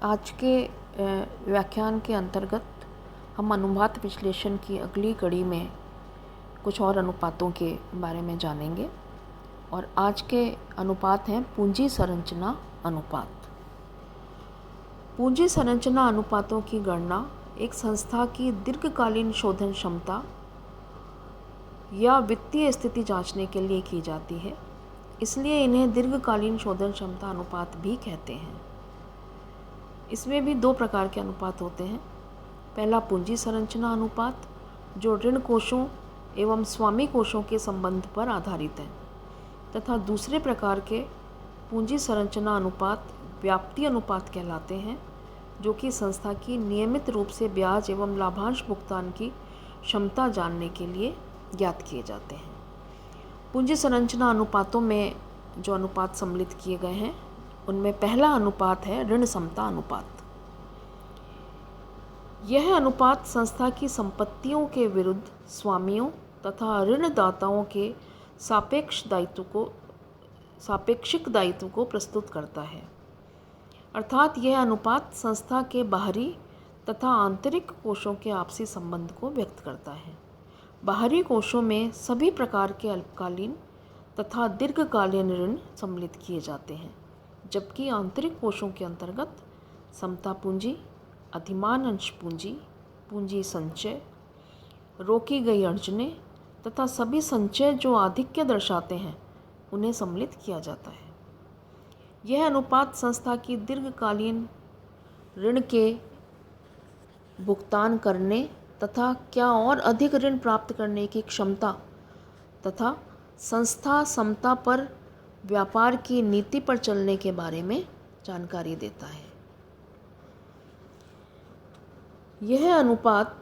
आज के व्याख्यान के अंतर्गत हम अनुपात विश्लेषण की अगली कड़ी में कुछ और अनुपातों के बारे में जानेंगे। और आज के अनुपात हैं पूंजी संरचना अनुपात। पूंजी संरचना अनुपातों की गणना एक संस्था की दीर्घकालीन शोधन क्षमता या वित्तीय स्थिति जांचने के लिए की जाती है, इसलिए इन्हें दीर्घकालीन शोधन क्षमता अनुपात भी कहते हैं। इसमें भी दो प्रकार के अनुपात होते हैं। पहला पूंजी संरचना अनुपात, जो ऋण कोषों एवं स्वामी कोषों के संबंध पर आधारित है, तथा दूसरे प्रकार के पूंजी संरचना अनुपात व्याप्ति अनुपात कहलाते हैं, जो कि संस्था की नियमित रूप से ब्याज एवं लाभांश भुगतान की क्षमता जानने के लिए ज्ञात किए जाते हैं। पूंजी संरचना अनुपातों में जो अनुपात सम्मिलित किए गए हैं, उनमें पहला अनुपात है ऋण समता अनुपात। यह अनुपात संस्था की संपत्तियों के विरुद्ध स्वामियों तथा ऋणदाताओं के सापेक्षिक दायित्व को प्रस्तुत करता है। अर्थात यह अनुपात संस्था के बाहरी तथा आंतरिक कोषों के आपसी संबंध को व्यक्त करता है। बाहरी कोषों में सभी प्रकार के अल्पकालीन तथा दीर्घकालीन ऋण सम्मिलित किए जाते हैं, जबकि आंतरिक कोषों के अंतर्गत समता पूंजी, अधिमान अंश पूंजी, पूंजी संचय, रोकी गई अर्जने तथा सभी संचय जो आधिक्य दर्शाते हैं, उन्हें सम्मिलित किया जाता है। यह अनुपात संस्था की दीर्घकालीन ऋण के भुगतान करने तथा क्या और अधिक ऋण प्राप्त करने की क्षमता तथा संस्था समता पर व्यापार की नीति पर चलने के बारे में जानकारी देता है। यह अनुपात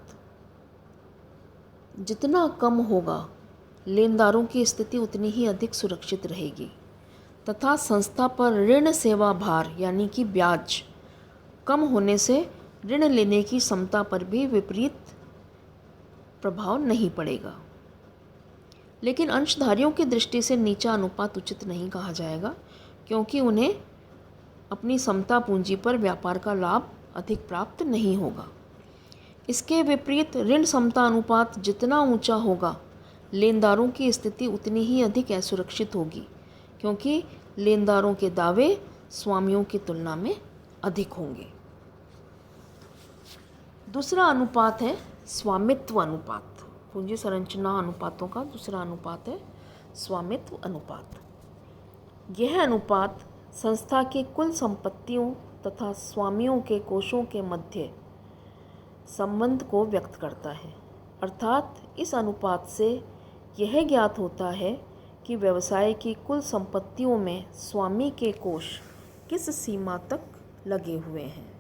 जितना कम होगा, लेनदारों की स्थिति उतनी ही अधिक सुरक्षित रहेगी तथा संस्था पर ऋण सेवा भार यानी कि ब्याज कम होने से ऋण लेने की क्षमता पर भी विपरीत प्रभाव नहीं पड़ेगा। लेकिन अंशधारियों की दृष्टि से नीचा अनुपात उचित नहीं कहा जाएगा, क्योंकि उन्हें अपनी समता पूंजी पर व्यापार का लाभ अधिक प्राप्त नहीं होगा। इसके विपरीत ऋण समता अनुपात जितना ऊंचा होगा, लेनदारों की स्थिति उतनी ही अधिक असुरक्षित होगी, क्योंकि लेनदारों के दावे स्वामियों की तुलना में अधिक होंगे। दूसरा अनुपात है स्वामित्व अनुपात। पूंजी संरचना अनुपातों का दूसरा अनुपात है स्वामित्व अनुपात। यह अनुपात संस्था की कुल संपत्तियों तथा स्वामियों के कोषों के मध्य संबंध को व्यक्त करता है। अर्थात इस अनुपात से यह ज्ञात होता है कि व्यवसाय की कुल संपत्तियों में स्वामी के कोष किस सीमा तक लगे हुए हैं।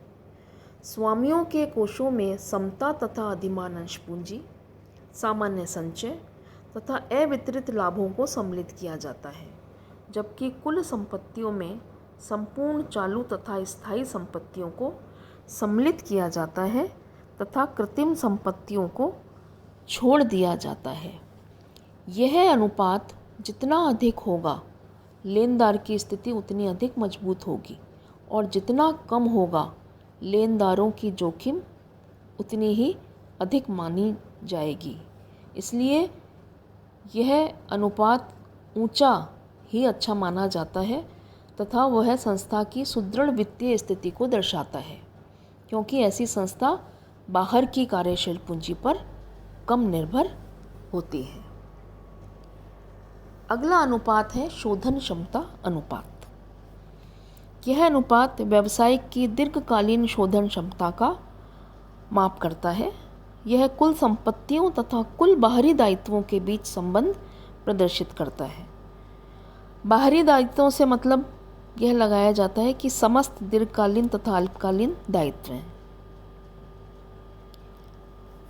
स्वामियों के कोषों में समता तथा अधिमान अंश पूंजी, सामान्य संचय तथा अवितरित लाभों को सम्मिलित किया जाता है, जबकि कुल संपत्तियों में संपूर्ण चालू तथा स्थायी संपत्तियों को सम्मिलित किया जाता है तथा कृत्रिम संपत्तियों को छोड़ दिया जाता है। यह अनुपात जितना अधिक होगा, लेनदार की स्थिति उतनी अधिक मजबूत होगी, और जितना कम होगा, लेनदारों की जोखिम उतनी ही अधिक मानी जाएगी। इसलिए यह अनुपात ऊंचा ही अच्छा माना जाता है तथा वह संस्था की सुदृढ़ वित्तीय स्थिति को दर्शाता है, क्योंकि ऐसी संस्था बाहर की कार्यशील पूंजी पर कम निर्भर होती है। अगला अनुपात है शोधन क्षमता अनुपात। यह अनुपात व्यवसायिक की दीर्घकालीन शोधन क्षमता का माप करता है। यह कुल संपत्तियों तथा कुल बाहरी दायित्वों के बीच संबंध प्रदर्शित करता है। बाहरी दायित्वों से मतलब यह लगाया जाता है कि समस्त दीर्घकालीन तथा अल्पकालीन दायित्व हैं।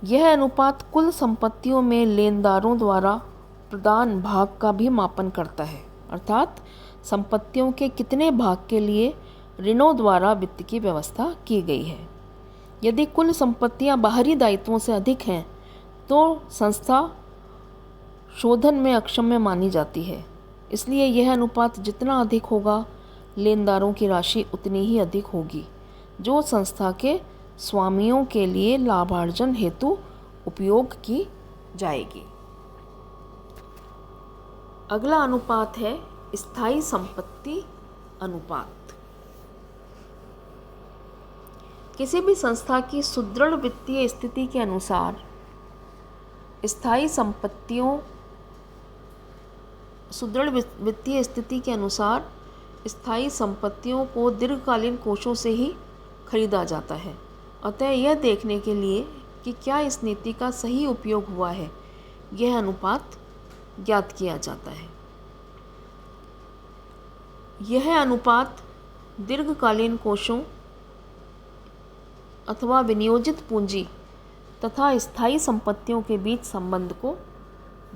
यह अनुपात कुल संपत्तियों में लेनदारों द्वारा प्रदान भाग का भी मापन करता है, अर्थात संपत्तियों के कितने भाग के लिए ऋणों द्वारा वित्त की व्यवस्था की गई है। यदि कुल संपत्तियां बाहरी दायित्वों से अधिक हैं, तो संस्था शोधन में अक्षम मानी जाती है। इसलिए यह अनुपात जितना अधिक होगा, लेनदारों की राशि उतनी ही अधिक होगी जो संस्था के स्वामियों के लिए लाभार्जन हेतु उपयोग की जाएगी। अगला अनुपात है स्थायी संपत्ति अनुपात। किसी भी संस्था की सुदृढ़ वित्तीय स्थिति के अनुसार स्थायी संपत्तियों को दीर्घकालीन कोषों से ही खरीदा जाता है। अतः यह देखने के लिए कि क्या इस नीति का सही उपयोग हुआ है, यह अनुपात ज्ञात किया जाता है। यह अनुपात दीर्घकालीन कोषों अथवा विनियोजित पूंजी तथा स्थायी संपत्तियों के बीच संबंध को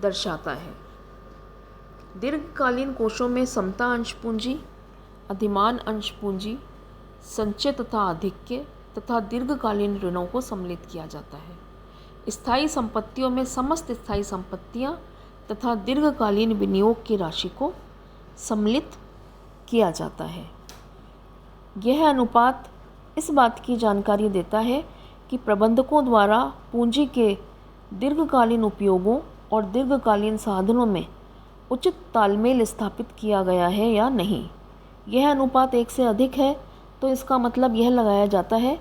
दर्शाता है। दीर्घकालीन कोषों में समता अंश पूंजी, अधिमान अंश पूंजी, संचय तथा आधिक्य तथा दीर्घकालीन ऋणों को सम्मिलित किया जाता है। स्थायी संपत्तियों में समस्त स्थायी संपत्तियां तथा दीर्घकालीन विनियोग की राशि को सम्मिलित किया जाता है। यह अनुपात इस बात की जानकारी देता है कि प्रबंधकों द्वारा पूंजी के दीर्घकालीन उपयोगों और दीर्घकालीन साधनों में उचित तालमेल स्थापित किया गया है या नहीं। यह अनुपात 1 से अधिक है तो इसका मतलब यह लगाया जाता है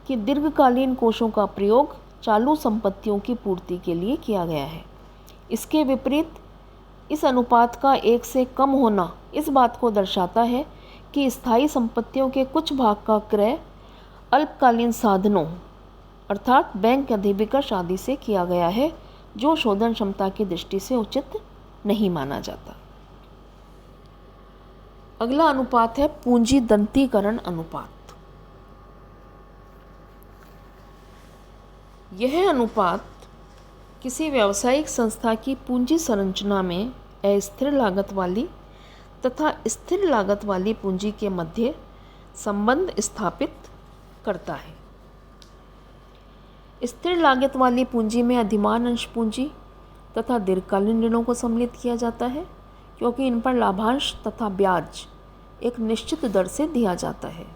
कि दीर्घकालीन कोषों का प्रयोग चालू संपत्तियों की पूर्ति के लिए किया गया है। इसके विपरीत इस अनुपात का 1 से कम होना इस बात को दर्शाता है कि स्थायी संपत्तियों के कुछ भाग का क्रय अल्पकालीन साधनों अर्थात बैंक अधिविकर्ष आदि से किया गया है, जो शोधन क्षमता की दृष्टि से उचित नहीं माना जाता। अगला अनुपात है पूंजी दंतीकरण अनुपात। यह अनुपात किसी व्यावसायिक संस्था की पूंजी संरचना में अस्थिर लागत वाली तथा स्थिर लागत वाली पूंजी के मध्य संबंध स्थापित करता है। स्थिर लागत वाली पूंजी में अधिमान अंश पूंजी तथा दीर्घकालीन ऋणों को सम्मिलित किया जाता है, क्योंकि इन पर लाभांश तथा ब्याज एक निश्चित दर से दिया जाता है।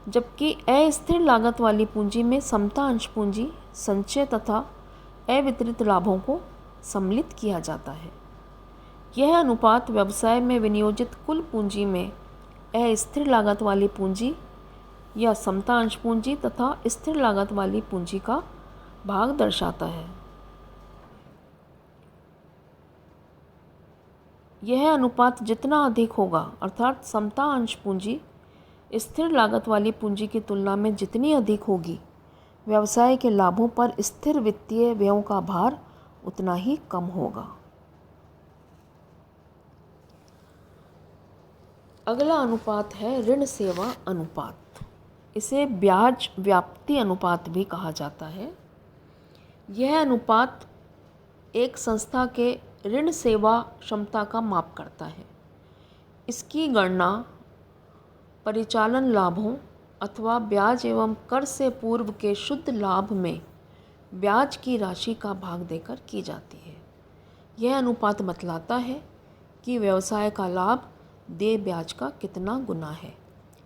जबकि अस्थिर लागत वाली पूंजी में समता अंश पूंजी, संचय तथा अवितरित लाभों को सम्मिलित किया जाता है। यह अनुपात व्यवसाय में विनियोजित कुल पूंजी में अस्थिर लागत वाली पूंजी या समता अंश पूंजी तथा स्थिर लागत वाली पूंजी का भाग दर्शाता है। यह अनुपात जितना अधिक होगा अर्थात समता अंश पूंजी स्थिर लागत वाली पूंजी की तुलना में जितनी अधिक होगी, व्यवसाय के लाभों पर स्थिर वित्तीय व्ययों का भार उतना ही कम होगा। अगला अनुपात है ऋण सेवा अनुपात। इसे ब्याज व्याप्ति अनुपात भी कहा जाता है। यह अनुपात एक संस्था के ऋण सेवा क्षमता का माप करता है। इसकी गणना परिचालन लाभों अथवा ब्याज एवं कर से पूर्व के शुद्ध लाभ में ब्याज की राशि का भाग देकर की जाती है। यह अनुपात बतलाता है कि व्यवसाय का लाभ देय ब्याज का कितना गुना है।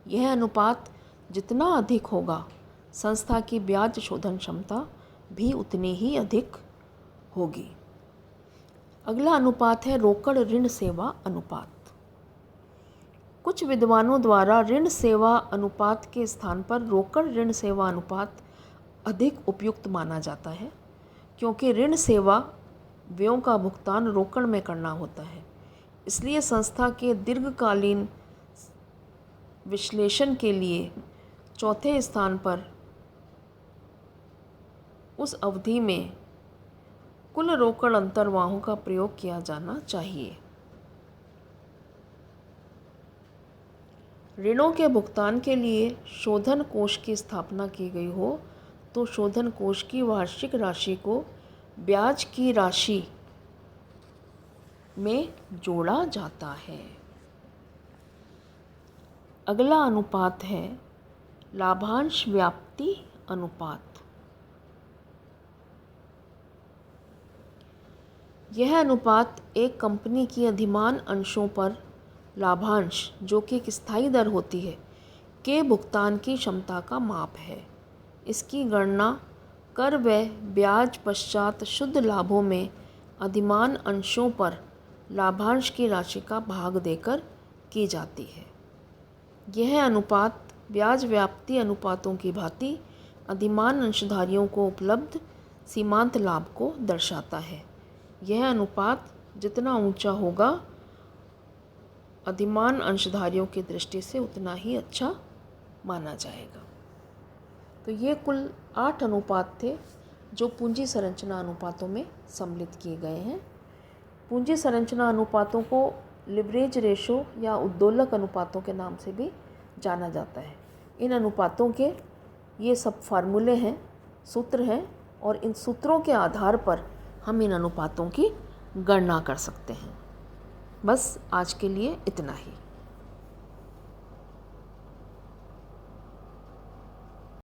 यह अनुपात जितना अधिक होगा, संस्था की ब्याज शोधन क्षमता भी उतनी ही अधिक होगी। अगला अनुपात है रोकड़ ऋण सेवा अनुपात। कुछ विद्वानों द्वारा ऋण सेवा अनुपात के स्थान पर रोकड़ ऋण सेवा अनुपात अधिक उपयुक्त माना जाता है, क्योंकि ऋण सेवा व्ययों का भुगतान रोकड़ में करना होता है। इसलिए संस्था के दीर्घकालीन विश्लेषण के लिए चौथे स्थान पर उस अवधि में कुल रोकड़ अंतर्वाहों का प्रयोग किया जाना चाहिए। ऋणों के भुगतान के लिए शोधन कोष की स्थापना की गई हो तो शोधन कोष की वार्षिक राशि को ब्याज की राशि में जोड़ा जाता है। अगला अनुपात है लाभांश व्याप्ति अनुपात। यह अनुपात एक कंपनी की अधिमान अंशों पर लाभांश, जो कि एक स्थायी दर होती है, के भुगतान की क्षमता का माप है। इसकी गणना कर व ब्याज पश्चात शुद्ध लाभों में अधिमान अंशों पर लाभांश की राशि का भाग देकर की जाती है। यह अनुपात ब्याज व्याप्ति अनुपातों की भांति अधिमान अंशधारियों को उपलब्ध सीमांत लाभ को दर्शाता है। यह अनुपात जितना ऊंचा होगा अधिमान अंशधारियों की दृष्टि से उतना ही अच्छा माना जाएगा। तो ये कुल 8 अनुपात थे जो पूंजी संरचना अनुपातों में सम्मिलित किए गए हैं। पूंजी संरचना अनुपातों को लिवरेज रेशो या उद्दोलक अनुपातों के नाम से भी जाना जाता है। इन अनुपातों के ये सब फार्मूले हैं, सूत्र हैं, और इन सूत्रों के आधार पर हम इन अनुपातों की गणना कर सकते हैं। बस आज के लिए इतना ही।